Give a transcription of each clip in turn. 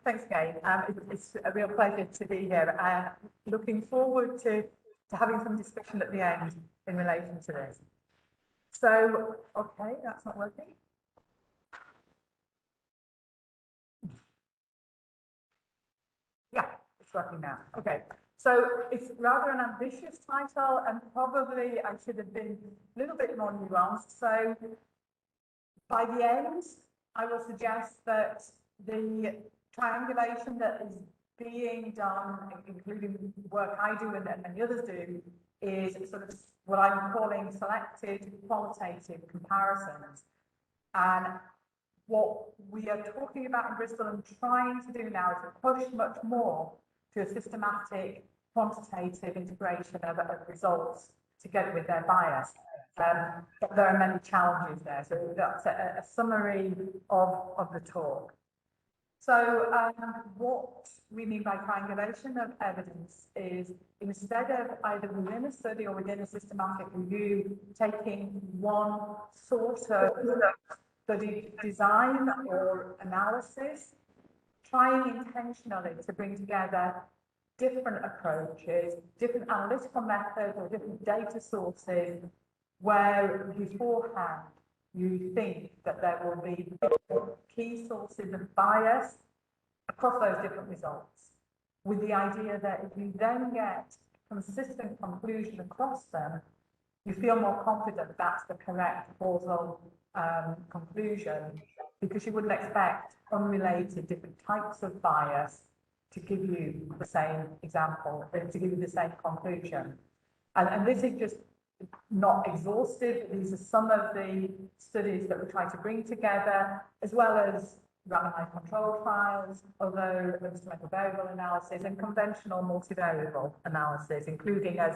Thanks again. It's a real pleasure to be here. Looking forward to having some discussion at the end in relation to this. So, okay, that's not working. Yeah, it's working now. Okay, so it's rather an ambitious title, and probably I should have been a little bit more nuanced. So, by the end, I will suggest that the triangulation that is being done, including work I do and many others do, is sort of what I'm calling selective qualitative comparisons. And what we are talking about in Bristol and trying to do now is to push much more to a systematic quantitative integration of results together with their bias. But there are many challenges there. So that's a summary of the talk. So what we mean by triangulation of evidence is, instead of either within a study or within a systematic review, taking one sort of study design or analysis, trying intentionally to bring together different approaches, different analytical methods or different data sources, where beforehand you think that there will be key sources of bias across those different results, with the idea that if you then get consistent conclusion across them, you feel more confident that's the correct causal conclusion, because you wouldn't expect unrelated different types of bias to give you the same example, to give you the same conclusion. And this is just not exhaustive. These are some of the studies that we try to bring together, as well as randomized control trials, other instrumental variable analysis, and conventional multivariable analysis, including, as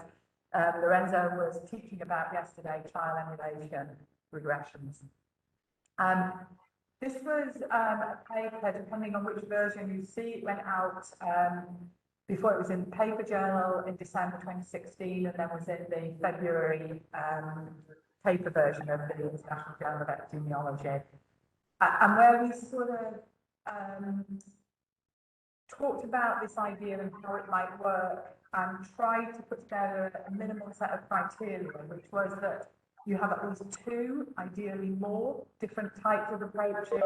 Lorenzo was teaching about yesterday, trial emulation regressions. This was a paper, depending on which version you see, it went out before. It was in the paper journal in December 2016, and then was in the February paper version of the International Journal of Epidemiology. And where we sort of talked about this idea and how it might work, and tried to put together a minimal set of criteria, which was that you have at least two, ideally more, different types of approaches,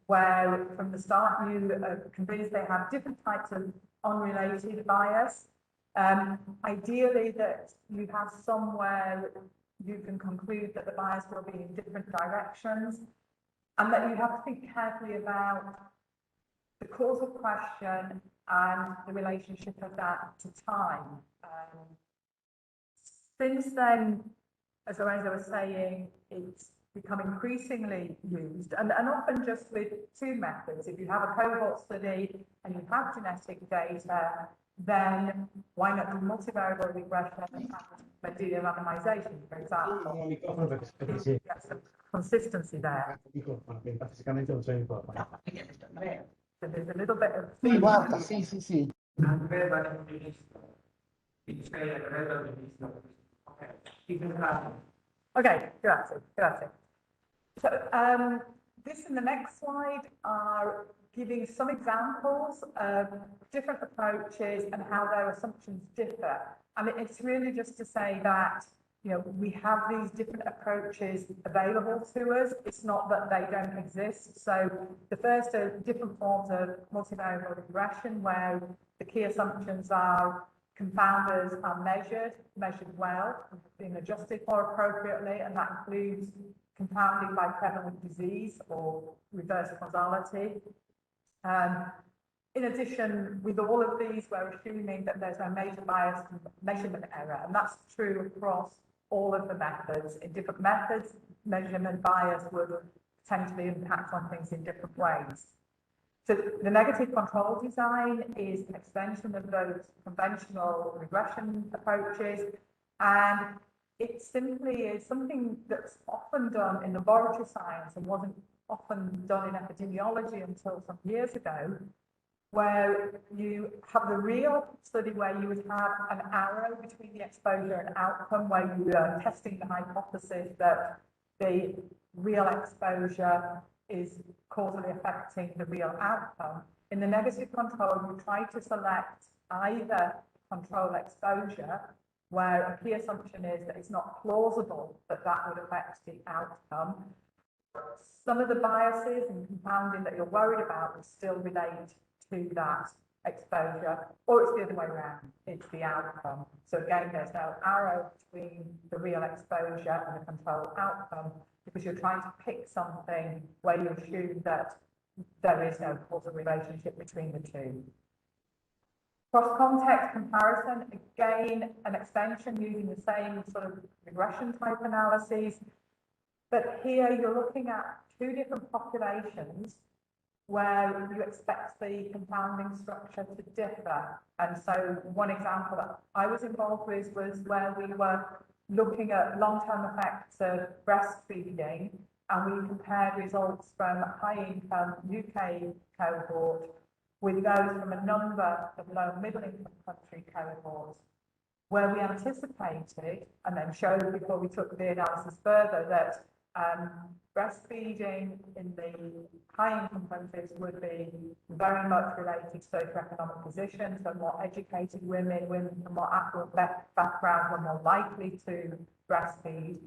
where from the start you are convinced they have different types of unrelated bias. Ideally that you have somewhere you can conclude that the bias will be in different directions, and that you have to think carefully about the causal question and the relationship of that to time. Since then, as Lorenzo was saying, it's become increasingly used, and often just with two methods. If you have a cohort study and you have genetic data, then why not do multivariable regression and Mendelian randomization, for example? Get some consistency there. So there's a little bit of... Sì, guarda, sì. Okay, grazie. So this and the next slide are giving some examples of different approaches and how their assumptions differ. And it's really just to say that, you know, we have these different approaches available to us. It's not that they don't exist. So the first are different forms of multivariable regression, where the key assumptions are confounders are measured well, being adjusted for appropriately, and that includes confounding by prevalent disease or reverse causality. In addition, with all of these, we're assuming that there's a major bias measurement error, and that's true across all of the methods. In different methods, measurement bias would potentially impact on things in different ways. So the negative control design is an extension of those conventional regression approaches, and it simply is something that's often done in laboratory science and wasn't often done in epidemiology until some years ago, where you have the real study where you would have an arrow between the exposure and outcome, where you are testing the hypothesis that the real exposure is causally affecting the real outcome. In the negative control, you try to select either control exposure, where a key assumption is that it's not plausible that that would affect the outcome. Some of the biases and compounding that you're worried about will still relate to that exposure, or it's the other way around, it's the outcome. So again, there's no arrow between the real exposure and the control outcome, because you're trying to pick something where you assume that there is no causal relationship between the two. Cross-context comparison, again, an extension using the same sort of regression type analyses, but here you're looking at two different populations where you expect the compounding structure to differ. And so one example that I was involved with was where we were looking at long-term effects of breastfeeding, and we compared results from a high-income UK cohort with those from a number of low and middle-income country cohorts, where we anticipated and then showed before we took the analysis further that breastfeeding in the high-income countries would be very much related to socioeconomic position. So more educated women, women from more affluent backgrounds were more likely to breastfeed.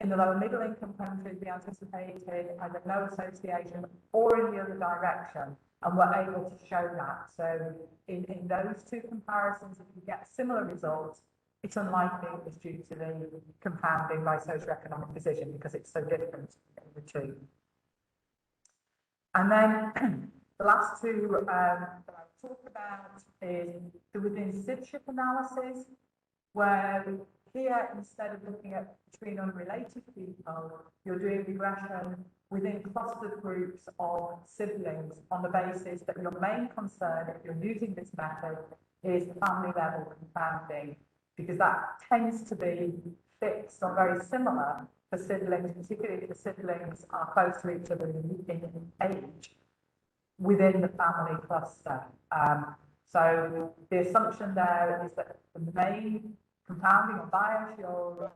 In the low and middle-income countries, we anticipated either no association or in the other direction, and we're able to show that. So in those two comparisons, if you get similar results, it's unlikely it was due to the compounding by socioeconomic position, because it's so different in the two. And then the last two that I'll talk about is the within SIDship analysis, where here, instead of looking at between unrelated people, you're doing regression within clustered groups of siblings on the basis that your main concern, if you're using this method, is family level compounding, because that tends to be fixed or very similar for siblings, particularly if the siblings are close to each other in age within the family cluster. So the assumption there is that the main compounding or bias you're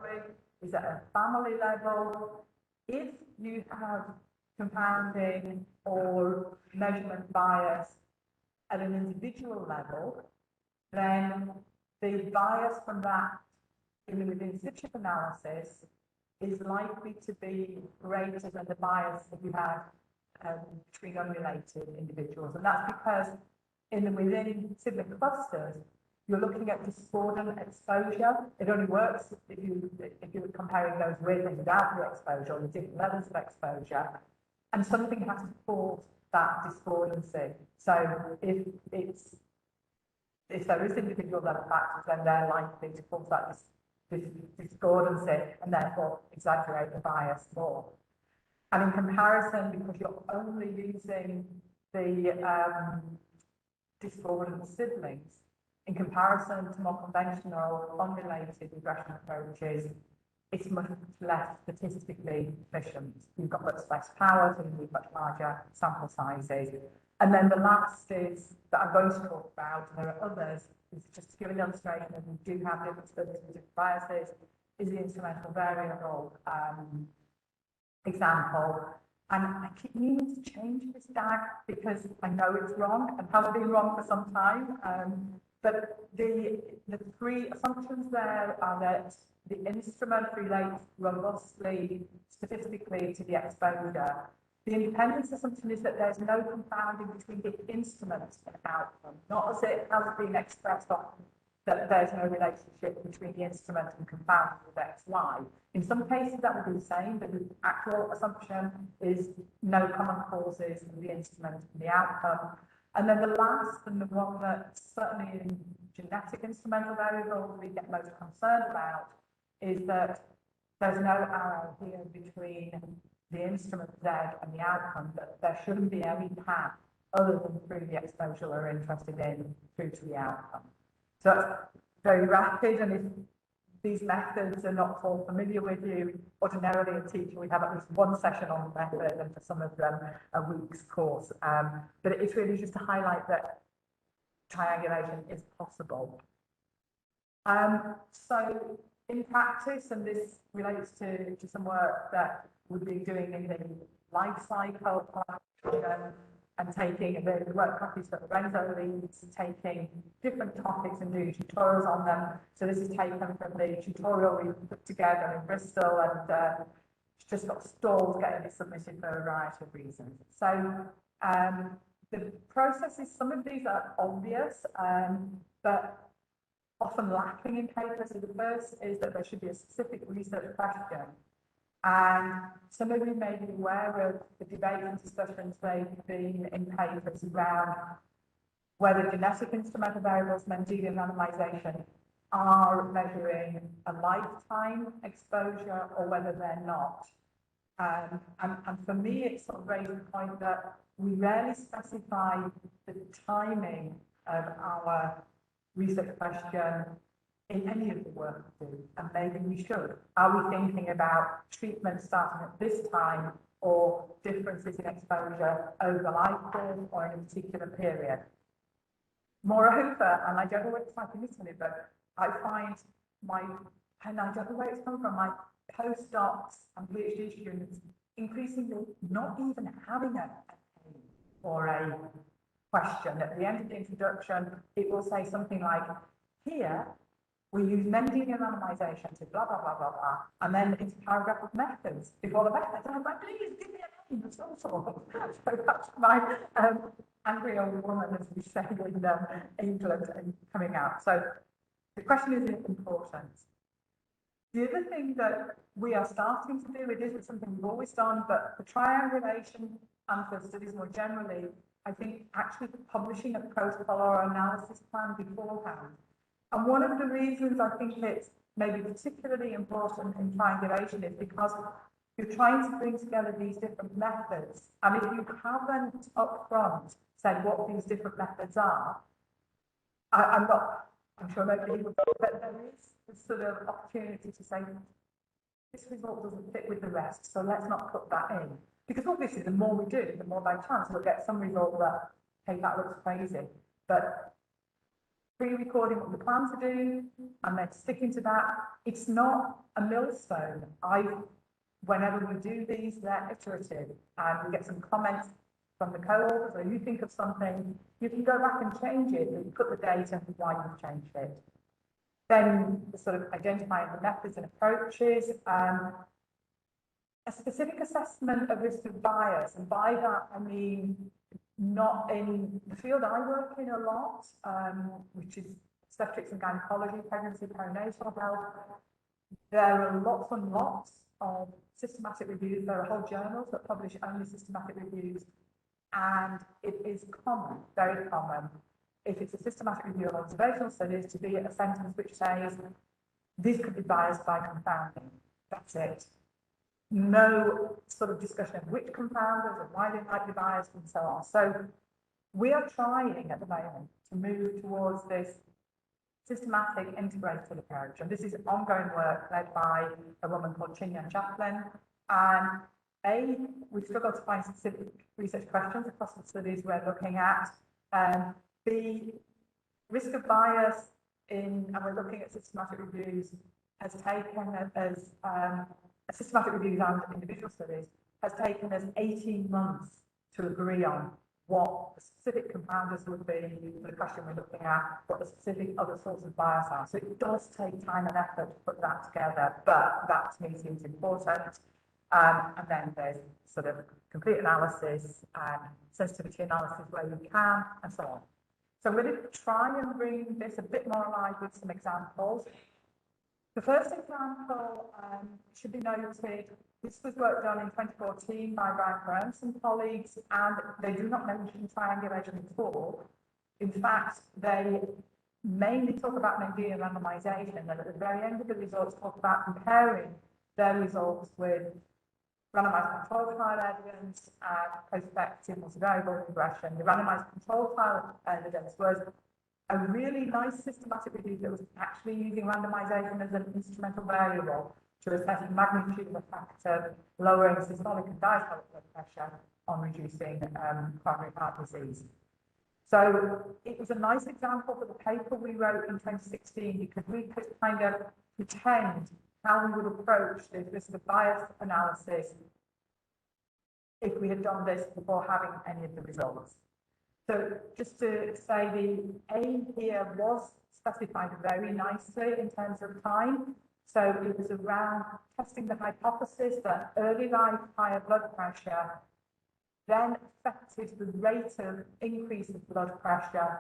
with is at a family level. If you have compounding or measurement bias at an individual level, then the bias from that in the within SIDship analysis is likely to be greater than the bias that you have between unrelated individuals. And that's because in the within sibling clusters, you're looking at discordant exposure. It only works if you're comparing those with and without the exposure, or the different levels of exposure, and something has to cause that discordancy. So if there is individual level factors, then they're likely to cause that discordancy and therefore exaggerate the bias more. And in comparison, because you're only using the discordant siblings, in comparison to more conventional unrelated regression approaches, it's much less statistically efficient. You've got much less power, so you need much larger sample sizes. And then the last is that I'm going to talk about, and there are others, is just to give an illustration that we do have different studies with different biases, is the instrumental variable example. And I keep needing to change this DAG because I know it's wrong and has been wrong for some time. But the three assumptions there are that the instrument relates robustly statistically to the exposure. The independence assumption is that there's no confounding between the instrument and outcome, not as it has been expressed often, that there's no relationship between the instrument and confounding with XY. In some cases that would be the same, but the actual assumption is no common causes of the instrument and the outcome. And then the last, and the one that certainly in genetic instrumental variables we get most concerned about, is that there's no arrow here between the instrument Z and the outcome, that there shouldn't be any path other than through the exposure we're interested in through to the outcome. So that's very rapid, and if these methods are not all familiar with you, ordinarily a teacher would have at least one session on the method, and for some of them a week's course. But it's really just to highlight that triangulation is possible. So in practice, and this relates to some work that we've been doing in the life cycle collaboration, and taking the work copies that Lorenzo leads, taking different topics and doing tutorials on them. So this is taken from the tutorial we put together in Bristol, and it's just got stalls getting it submitted for a variety of reasons. So the processes, some of these are obvious, but often lacking in papers. So the first is that there should be a specific research question. And some of you may be aware of the debate and discussions they've been in papers around whether genetic instrumental variables, Mendelian randomization, are measuring a lifetime exposure or whether they're not. And for me, it sort of raised the point that we rarely specify the timing of our research question in any of the work we do, and maybe we should. Are we thinking about treatment starting at this time or differences in exposure over the life course or in a particular period? Moreover, and I don't know what it's like in Italy, but I find and I don't know where it's come from, my postdocs and PhD students increasingly not even having a aim or a question. At the end of the introduction, it will say something like, here, we use Mendelian randomization to blah, blah, blah, blah, blah, and then it's a paragraph of methods before the methods. And I'm like, please give me a name of some sort. So that's my angry old woman, as we say in England, and coming out. So the question is important. The other thing that we are starting to do, it isn't something we've always done, but for triangulation and for studies more generally, I think actually publishing a protocol or analysis plan beforehand. And one of the reasons I think it's maybe particularly important in triangulation is because you're trying to bring together these different methods. And if you haven't upfront said what these different methods are, I'm sure nobody would, but there is a sort of opportunity to say, this result doesn't fit with the rest, so let's not put that in. Because obviously the more we do, the more by chance we'll get some result that, hey, that looks crazy. But pre-recording what we plan to do and then sticking to that, it's not a millstone. Whenever we do these, they're iterative, and we get some comments from the co-authors, or you think of something, you can go back and change it, and put the data and why you've changed it. Then sort of identifying the methods and approaches, a specific assessment of risk of bias, and by that I mean not in the field I work in a lot, which is obstetrics and gynecology, pregnancy, perinatal health. There are lots and lots of systematic reviews. There are whole journals that publish only systematic reviews, and it is common, very common, if it's a systematic review of observational studies, to be a sentence which says, this could be biased by confounding. That's it. No sort of discussion of which confounders and why they might be biased and so on. So we are trying at the moment to move towards this systematic integrated approach. And this is ongoing work led by a woman called Chinyan Chaplin. And we've struggled to find specific research questions across the studies we're looking at. The risk of bias and we're looking at systematic reviews has taken as systematic reviews and individual studies has taken us 18 months to agree on what the specific confounders would be for the question we're looking at, what the specific other sorts of bias are. So it does take time and effort to put that together, but that to me seems important. And then there's sort of complete analysis and sensitivity analysis where you can, and so on. So I'm going to try and bring this a bit more alive with some examples. The first example should be noted, this was work done in 2014 by Brian Perrance and colleagues, and they do not mention triangulation at all. In fact, they mainly talk about Mendelian randomization, and at the very end of the results talk about comparing their results with randomized control trial evidence and prospective multivariable regression. The randomized control trial evidence was a really nice systematic review that was actually using randomization as an instrumental variable to assess the magnitude of effect of lowering systolic and diastolic blood pressure on reducing coronary heart disease. So it was a nice example for the paper we wrote in 2016 because we could kind of pretend how we would approach this risk of bias analysis if we had done this before having any of the results. So just to say, the aim here was specified very nicely in terms of time. So it was around testing the hypothesis that early life higher blood pressure then affected the rate of increase of blood pressure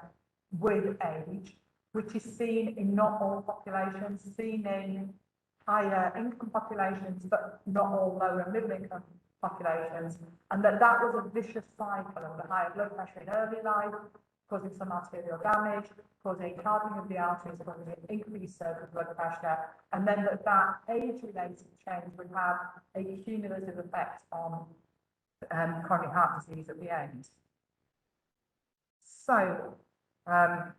with age, which is seen in not all populations, seen in higher income populations, but not all lower and middle income populations, and that was a vicious cycle of the higher blood pressure in early life, causing some arterial damage, causing hardening of the arteries, causing an increase of blood pressure, and then that age-related change would have a cumulative effect on coronary heart disease at the end. So, I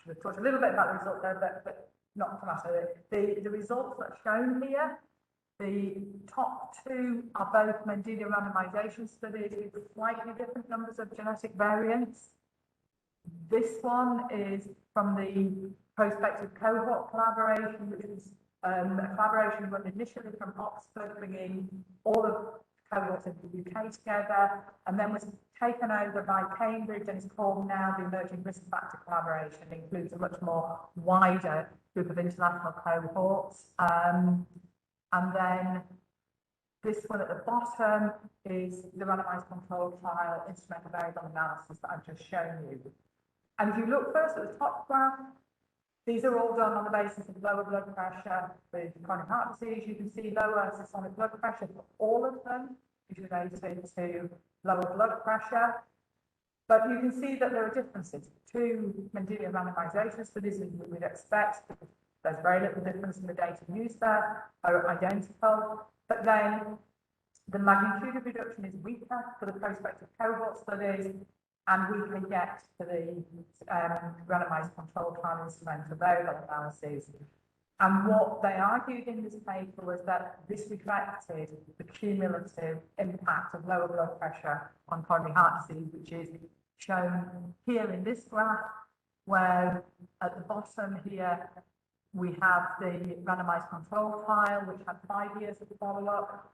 should have talked a little bit about the result there, but not too much. The results that are shown here, the top two are both Mendelian randomization studies with slightly different numbers of genetic variants. This one is from the prospective cohort collaboration, which was a collaboration run initially from Oxford, bringing all of cohorts of the UK together, and then was taken over by Cambridge and is called now the Emerging Risk Factor Collaboration. It includes a much more wider group of international cohorts. And then this one at the bottom is the randomized controlled trial instrumental variable analysis that I've just shown you. And if you look first at the top graph, these are all done on the basis of lower blood pressure with chronic heart disease. You can see lower systolic blood pressure for all of them is related to lower blood pressure. But you can see that there are differences. Two Mendelian randomization studies, as we would expect, there's very little difference in the data used there, are identical. But then the magnitude of reduction is weaker for the prospective cohort studies and weaker yet for the randomized controlled trial instrumental variable analyses. And what they argued in this paper was that this reflected the cumulative impact of lower blood pressure on coronary heart disease, which is shown here in this graph, where at the bottom here we have the randomized control trial, which had 5 years of follow-up.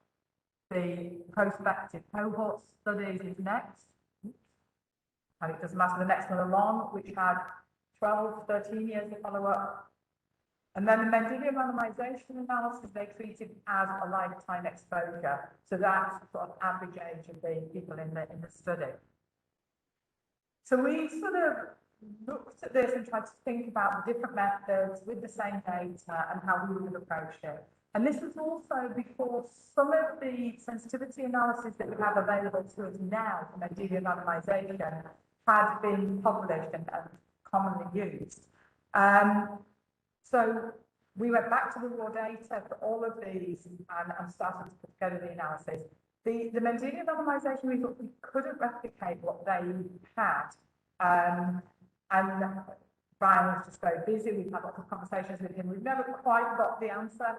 The prospective cohort studies is next. And it doesn't matter, the next one along, which had 12, 13 years of follow-up. And then the Mendelian randomization analysis, they treated as a lifetime exposure. So that's sort of average age of the people in the study. So we sort of looked at this and tried to think about the different methods with the same data and how we would approach it. And this was also before some of the sensitivity analysis that we have available to us now for Mendelian randomization had been published and commonly used. So we went back to the raw data for all of these and started to put together the analysis. The Mendelian randomization, we thought we couldn't replicate what they had. And Brian was just very busy. We've had lots of conversations with him. We've never quite got the answer,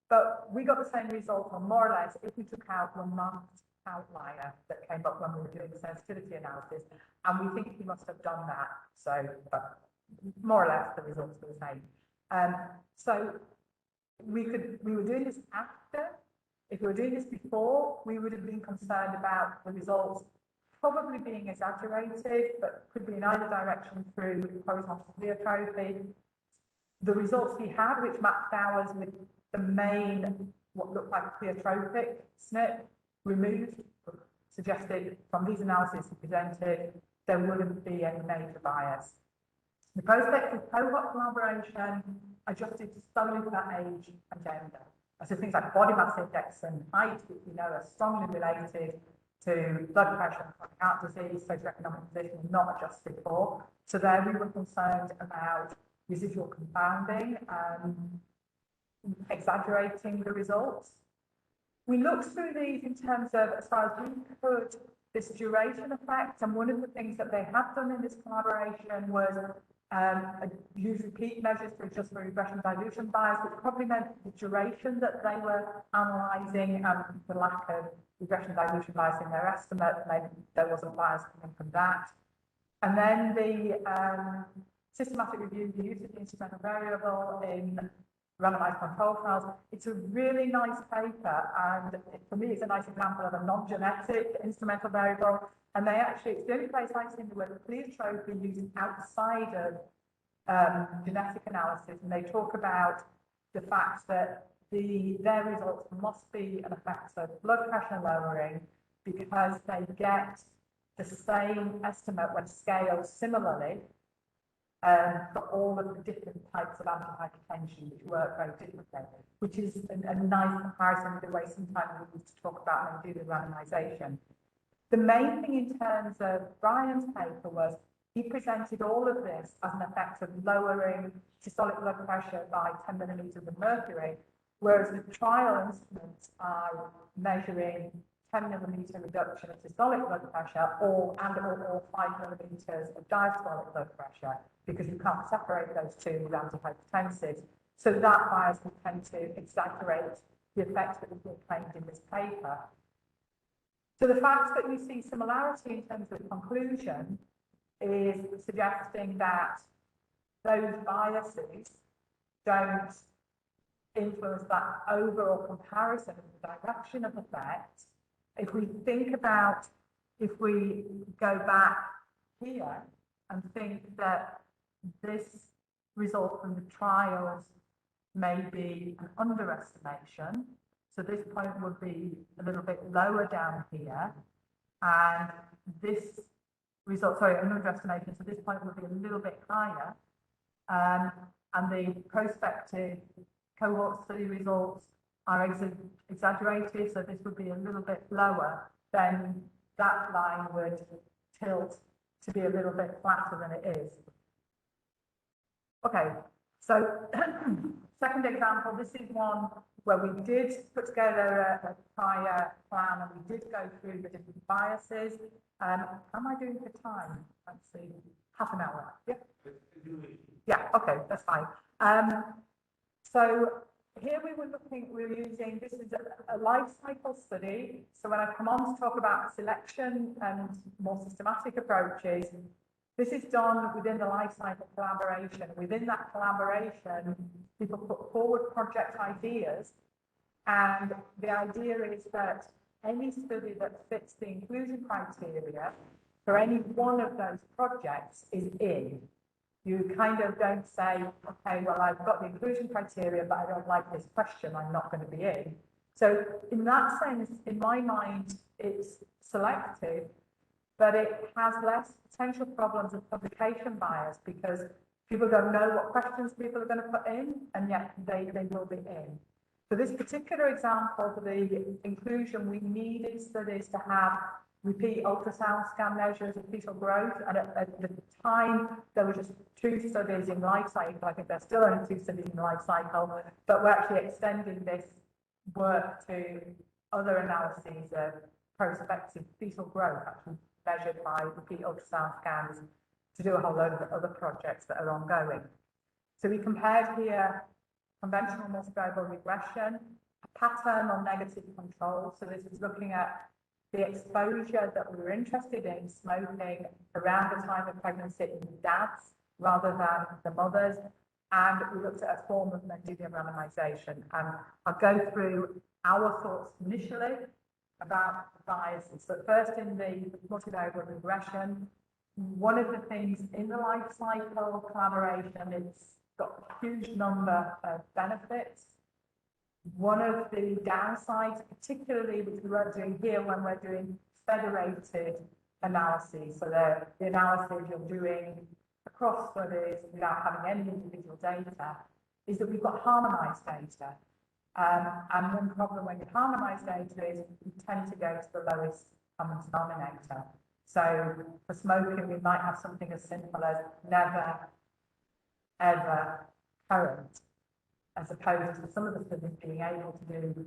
but we got the same result, or more or less, if we took out one marked outlier that came up when we were doing the sensitivity analysis, and we think he must have done that. So, but more or less, the results were the same. So we were doing this after. If we were doing this before, we would have been concerned about the results probably being exaggerated, but could be in either direction through horizontal pleiotrope. The results we had, which mapped ours with the main, what looked like a pleiotropic SNP removed, suggested from these analyses we presented, there wouldn't be any major bias. The prospective cohort collaboration adjusted solely for that age and gender. So things like body mass index and height, which we know are strongly related to blood pressure and chronic heart disease, socioeconomic position, not adjusted for. So there we were concerned about residual confounding, exaggerating the results. We looked through these in terms of, as far as we could, this duration effect, and one of the things that they had done in this collaboration was use repeat measures to adjust for regression dilution bias, which probably meant the duration that they were analysing and the lack of regression dilution bias in their estimate, maybe there wasn't bias coming from that. And then the systematic review, the use of the instrumental variable in randomized control trials. It's a really nice paper, and for me, it's a nice example of a non-genetic instrumental variable. And they actually, it's the only place I've seen where the pleiotrope is used outside of genetic analysis, and they talk about the fact that their results must be an effect of blood pressure lowering because they get the same estimate when scaled similarly for all of the different types of antihypertension, which work very differently, which is a nice comparison with the way sometimes we used to talk about when we do the randomization. The main thing in terms of Brian's paper was he presented all of this as an effect of lowering systolic blood pressure by 10 millimeters of mercury, whereas the trial instruments are measuring 10 millimeter reduction of systolic blood pressure or 5 millimeters of diastolic blood pressure, because you can't separate those two with antihypertensives. So that bias will tend to exaggerate the effects that were claimed in this paper. So the fact that you see similarity in terms of conclusion is suggesting that those biases don't influence that overall comparison of the direction of effect. If we think about, if we go back here and think that this result from the trials may be an underestimation, so this point would be a little bit lower down here, and this result, sorry, an underestimation, so this point would be a little bit higher, and the prospective cohort study results are exaggerated, so this would be a little bit lower, then that line would tilt to be a little bit flatter than it is. Okay, so second example, this is one where we did put together a prior plan and we did go through the different biases. Am I doing for time? Let's see, half an hour. Yeah. Yeah. Okay, that's fine. So here we were using, this is a life cycle study. So when I come on to talk about selection and more systematic approaches, this is done within the life cycle collaboration. Within that collaboration, people put forward project ideas, and the idea is that any study that fits the inclusion criteria for any one of those projects is in. You kind of don't say, okay, well, I've got the inclusion criteria, but I don't like this question, I'm not going to be in. So in that sense, in my mind, it's selective, but it has less potential problems of publication bias because people don't know what questions people are going to put in, and yet they will be in. For this particular example, for the inclusion, we needed studies to have repeat ultrasound scan measures of fetal growth, and at the time, there were just 2 studies in life cycle. I think there's still only 2 studies in life cycle, but we're actually extending this work to other analyses of prospective fetal growth, actually measured by repeat ultrasound scans, to do a whole load of other projects that are ongoing. So we compared here conventional multivariable regression, a pattern on negative control. So this is looking at the exposure that we were interested in, smoking around the time of pregnancy in the dads rather than the mothers. And we looked at a form of Mendelian randomization. And I'll go through our thoughts initially about biases. So first, in the multivariable regression, one of the things in the life cycle collaboration, it's got a huge number of benefits. One of the downsides, particularly which we weren't doing here when we're doing federated analyses, so the analysis you're doing across studies without having any individual data, is that we've got harmonized data. And one problem when you harmonize data is you tend to go to the lowest common denominator. So for smoking, we might have something as simple as never, ever, current, as opposed to some of the studies being able to do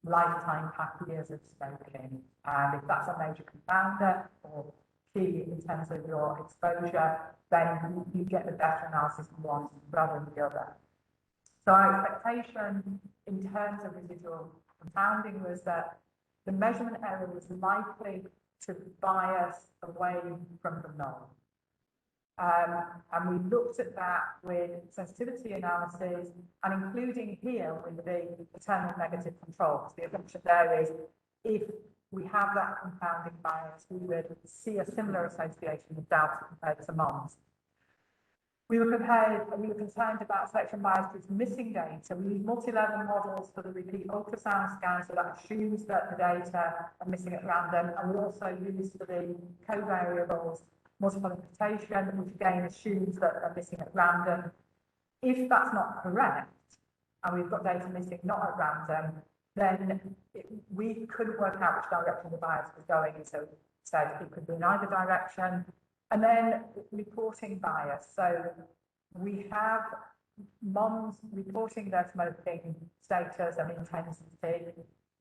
lifetime pack years of smoking. And if that's a major confounder or key in terms of your exposure, then you get the better analysis from one rather than the other. So our expectation in terms of residual confounding was that the measurement error was likely to bias away from the null. And we looked at that with sensitivity analysis and including here with the maternal negative control. The assumption there is if we have that confounding bias, we would see a similar association with Dowd compared to moms. We were concerned about selection bias due to missing data. We used multi-level models for the repeat ultrasound scan, so that assumes that the data are missing at random. And we also used for the covariables multiple imputation, which again assumes that they're missing at random. If that's not correct, and we've got data missing not at random, then we couldn't work out which direction the bias was going. So it said it could be in either direction. And then reporting bias. So we have moms reporting their smoking status and intensity.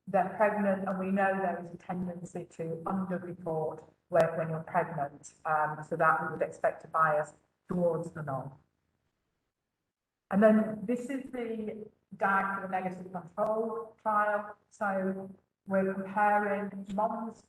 They're pregnant, and we know there is a tendency to underreport when you're pregnant. So that we would expect a bias towards the norm. And then this is the DAG for the negative control trial. So we're comparing moms'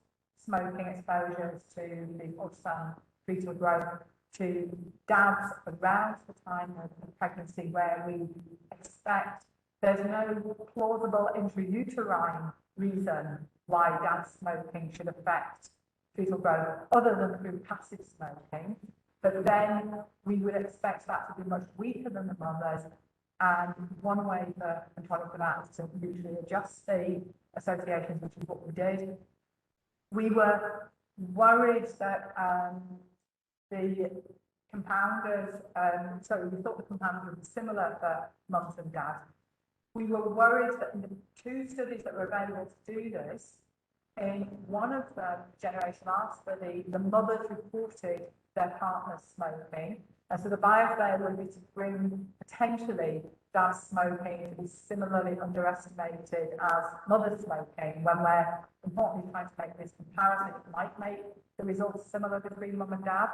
smoking exposures to the ultrasound fetal growth to dads around the time of pregnancy, where we expect there's no plausible intrauterine reason why dad's smoking should affect fetal growth other than through passive smoking. But then we would expect that to be much weaker than the mothers. And one way for controlling for that is to usually adjust the associations, which is what we did. We were worried that the compounders, we thought the compounders were similar for mums and dads. We were worried that in the two studies that were available to do this, in one of the generation R study, the mothers reported their partners smoking. And so the bias there would be to bring potentially dad's smoking to be similarly underestimated as mother's smoking. When we're importantly trying to make this comparison, it might make the results similar between mum and dad.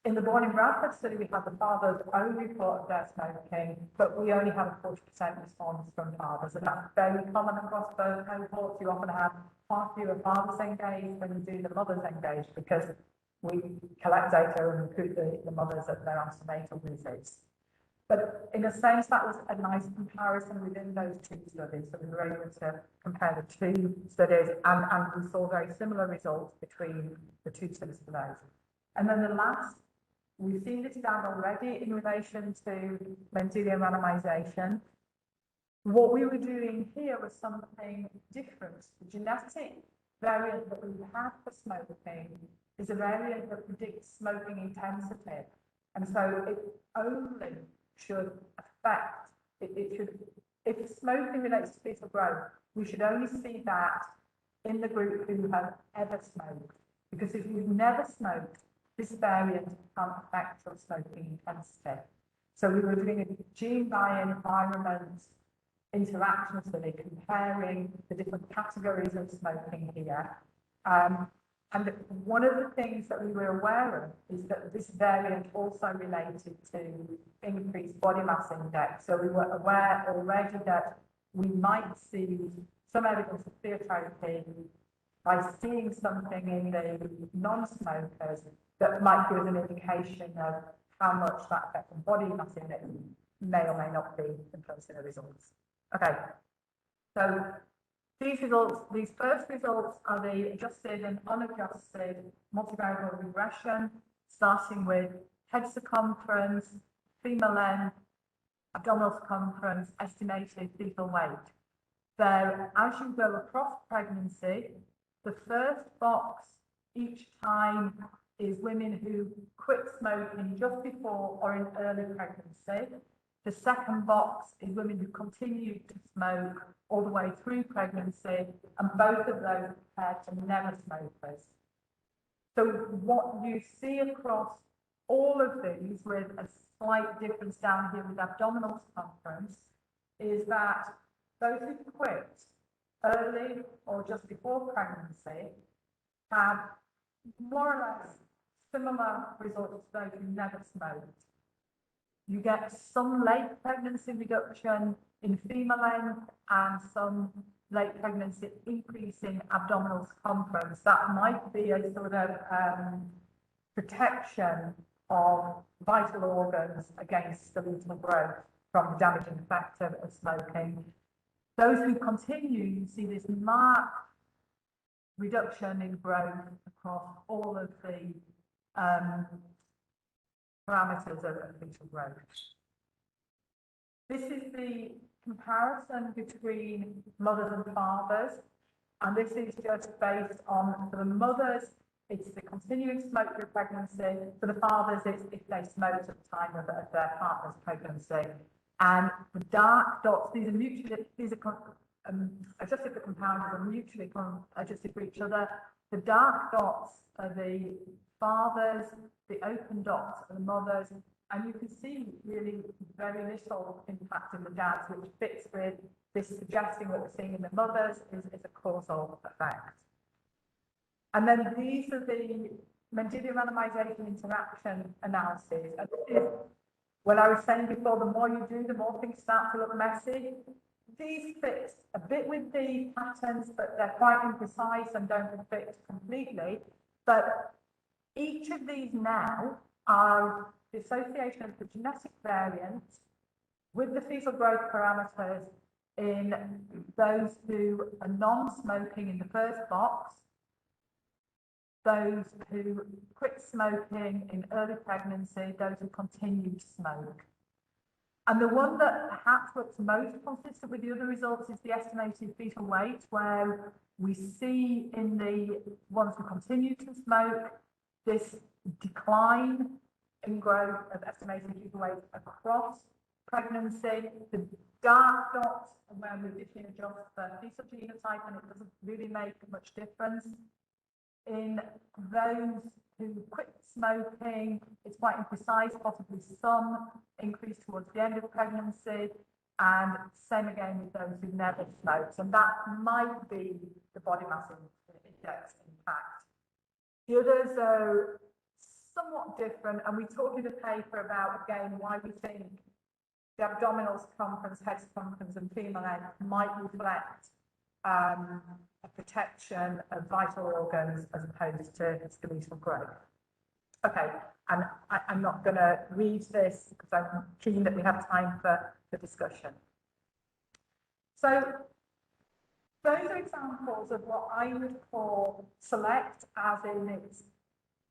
In the Born in Bradford study, we had the fathers only report their smoking, but we only had a 40% response from fathers. And that's very common across both cohorts. You often have far fewer fathers engaged when you do the mothers engaged, because we collect data and recruit the mothers at their antenatal visits. But in a sense, that was a nice comparison within those two studies. So we were able to compare the two studies, and we saw very similar results between the two studies for those. And then the last, we've seen this down already in relation to Mendelian randomization. What we were doing here was something different. The genetic variant that we have for smoking is a variant that predicts smoking intensity. And so it only should affect, if smoking relates to fetal growth, we should only see that in the group who have ever smoked. Because if you've never smoked, this variant can't affect your smoking intensity. So we were doing a gene by environment interaction study comparing the different categories of smoking here. And one of the things that we were aware of is that this variant also related to increased body mass index. So we were aware already that we might see some evidence of pleiotrope by seeing something in the non-smokers that might give us an indication of how much that effect on body mass index may or may not be influenced in the results. Okay, so these results, these first results are the adjusted and unadjusted multivariable regression, starting with head circumference, femur length, abdominal circumference, estimated fetal weight. So as you go across pregnancy, the first box each time is women who quit smoking just before or in early pregnancy. The second box is women who continued to smoke all the way through pregnancy, and both of those compared to never smokers. So what you see across all of these, with a slight difference down here with abdominal circumference, is that those who quit early or just before pregnancy have more or less similar results to those who never smoked. You get some late pregnancy reduction in femur length and some late pregnancy increase in abdominal circumference. That might be a sort of protection of vital organs against skeletal growth from the damaging effect of smoking. Those who continue, you see this marked reduction in growth across all of the parameters of fetal growth. This is the comparison between mothers and fathers, and this is just based on, for the mothers, it's the continuing smoke through pregnancy. For the fathers, it's if they smoked at the time of their partner's pregnancy. And the dark dots, these are adjusted for comparison, are mutually adjusted for each other. The dark dots are the fathers, the open dots are the mothers, and you can see really very little impact in the dads, which fits with this suggesting what we're seeing in the mothers is a causal effect. And then these are the Mendelian randomization interaction analyses. And this is what I was saying before, the more you do, the more things start to look messy. These fit a bit with the patterns, but they're quite imprecise and don't fit completely. But each of these now are the association of the genetic variant with the fetal growth parameters in those who are non-smoking in the first box, those who quit smoking in early pregnancy, those who continue to smoke. And the one that perhaps looks most consistent with the other results is the estimated fetal weight, where we see in the ones who continue to smoke this decline in growth of estimated fetal weight across pregnancy. The dark dots are where we additionally adjust for fetal genotype, and it doesn't really make much difference. In those who quit smoking, it's quite imprecise, possibly some increase towards the end of pregnancy, and same again with those who never smoked, and that might be the body mass index impact. The others are somewhat different, and we talk in the paper about, again, why we think the abdominal circumference, head circumference, and female end might reflect a protection of vital organs as opposed to skeletal growth. Okay, and I'm not going to read this because I'm keen that we have time for discussion. So those are examples of what I would call select, as in it's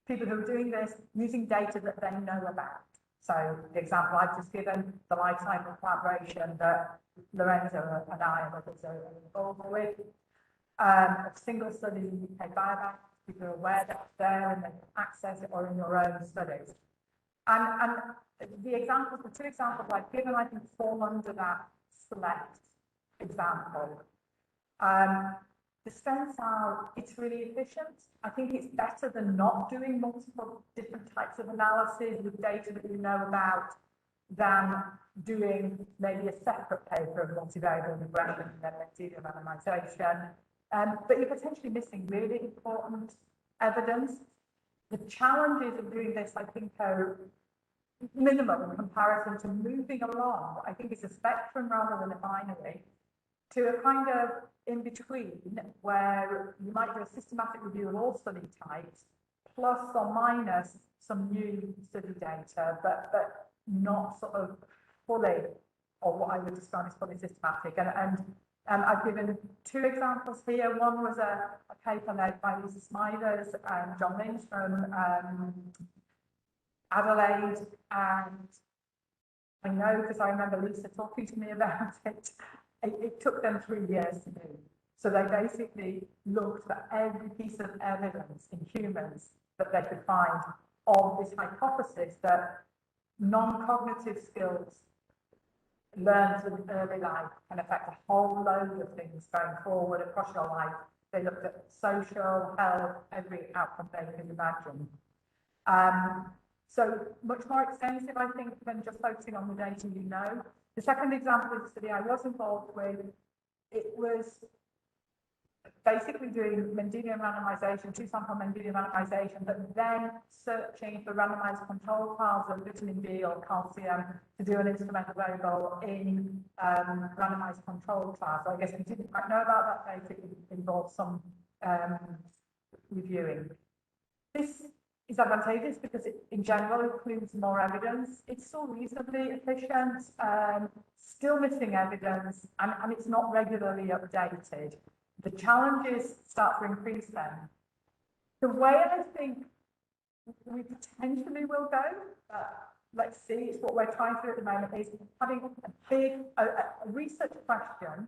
people who are doing this using data that they know about. So the example I've just given, the lifetime of collaboration that Lorenzo and I and others are involved with. A single study in UK Biobank, people are aware that it's there and they can access it, or in your own studies. And the examples, the two examples I've given, I think fall under that select example. The strengths are, it's really efficient. I think it's better than not doing multiple different types of analysis with data that you know about than doing maybe a separate paper of multivariable regression and then Mendelian randomization. But you're potentially missing really important evidence. The challenges of doing this, I think, are minimal in comparison to moving along. I think it's a spectrum rather than a binary, to a kind of in between where you might do a systematic review of all study types, plus or minus some new study data, but not sort of fully, or what I would describe as fully systematic. And I've given two examples here. One was a paper led by Lisa Smithers and John Lynch from Adelaide, and I know because I remember Lisa talking to me about it. It took them 3 years to do. So they basically looked at every piece of evidence in humans that they could find of this hypothesis that non-cognitive skills learned in early life can affect a whole load of things going forward across your life. They looked at social, health, every outcome they could imagine. So much more extensive, I think, than just focusing on the data you know. The second example is the study I was involved with. It was basically doing Mendelian randomization, two-sample Mendelian randomization, but then searching for randomized control trials of vitamin D or calcium to do an instrumental variable in randomized control trials. So I guess we didn't quite know about that data. It involved some reviewing. This is advantageous because it, in general, includes more evidence. It's still reasonably efficient, still missing evidence, and it's not regularly updated. The challenges start to increase then. The way I think we potentially will go, let's see, it's what we're trying to do at the moment, is having a big research question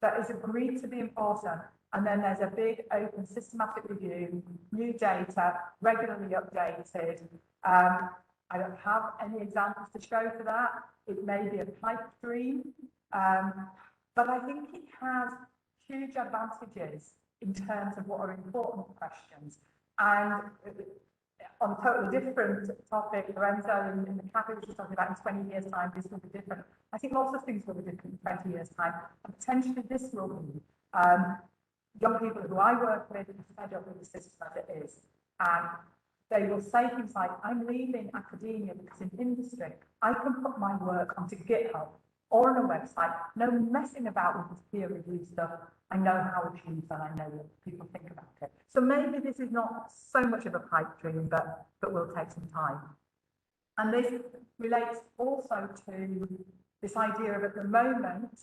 that is agreed to be important, and then there's a big open systematic review, new data, regularly updated. I don't have any examples to show for that. It may be a pipe dream, but I think it has huge advantages in terms of what are important questions. And on a totally different topic, Lorenzo in the cafe was talking about in 20 years' time, this will be different. I think lots of things will be different in 20 years' time, and potentially this will be. Young people who I work with are fed up with the system as it is. And they will say things like, I'm leaving academia because in industry, I can put my work onto GitHub or on a website, no messing about with this peer review stuff. I know how it's used and I know what people think about it. So maybe this is not so much of a pipe dream, but will take some time. And this relates also to this idea of, at the moment,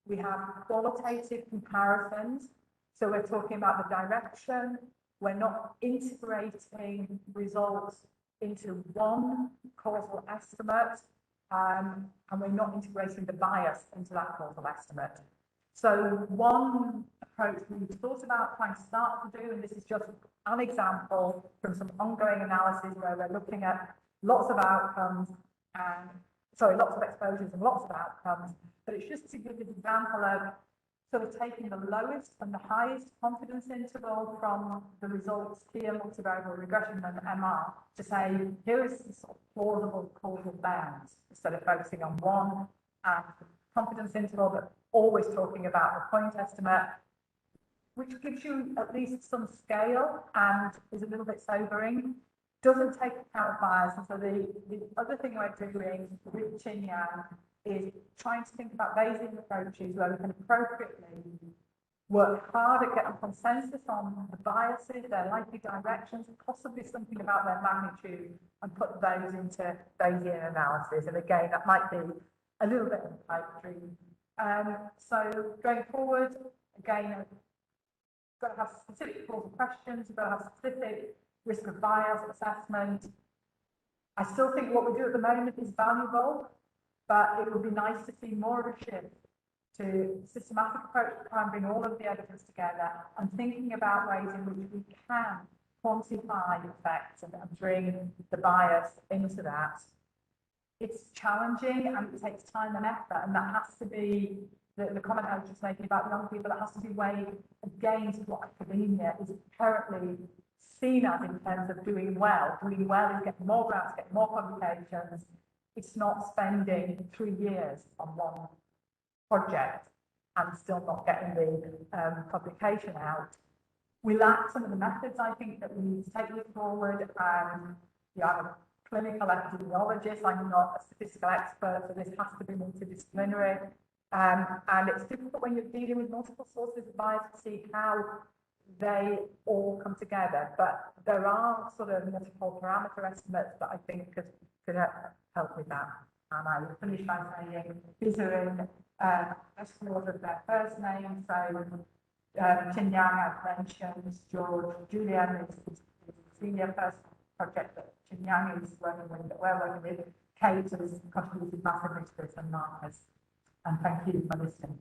we have qualitative comparisons. So we're talking about the direction. We're not integrating results into one causal estimate, and we're not integrating the bias into that causal estimate. So one approach we've thought about trying to start to do, and this is just an example from some ongoing analysis where we're looking at lots of outcomes and, lots of exposures and lots of outcomes, but it's just to give an example of sort of taking the lowest and the highest confidence interval from the results here, multivariable regression and MR, to say, here is the sort of plausible causal bounds, instead of focusing on one confidence interval, but always talking about the point estimate, which gives you at least some scale and is a little bit sobering, doesn't take account of bias. And so the other thing we're doing with Chin Yang is trying to think about Bayesian approaches where we can appropriately work hard at getting consensus on the biases, their likely directions, possibly something about their magnitude, and put those into Bayesian analysis. And again, that might be a little bit of a pipe dream. So going forward, again, you've got to have specific causal questions, you've got to have specific risk of bias assessment. I still think what we do at the moment is valuable, but it would be nice to see more of a shift to systematic approach to try and bring all of the evidence together and thinking about ways in which we can quantify effects and bring the bias into that. It's challenging and it takes time and effort, and that has to be the comment I was just making about young people, that has to be weighed against what academia is currently seen as in terms of doing well. Doing well is getting more grants, getting more publications. It's not spending 3 years on one project and still not getting the publication out. We lack some of the methods, I think, that we need to take this forward. I'm a clinical epidemiologist. I'm not a statistical expert, so this has to be multidisciplinary. And it's difficult when you're dealing with multiple sources of bias to see how they all come together. But there are sort of multiple parameter estimates that I think could help with that. And I will finish by saying these are in best order of their first name. So Chin Yang, I've mentioned, George, Julian is the senior person project that Chin Yang is working with, that we're working with. Kate has contributed massively to this, and Marcus. And thank you for listening.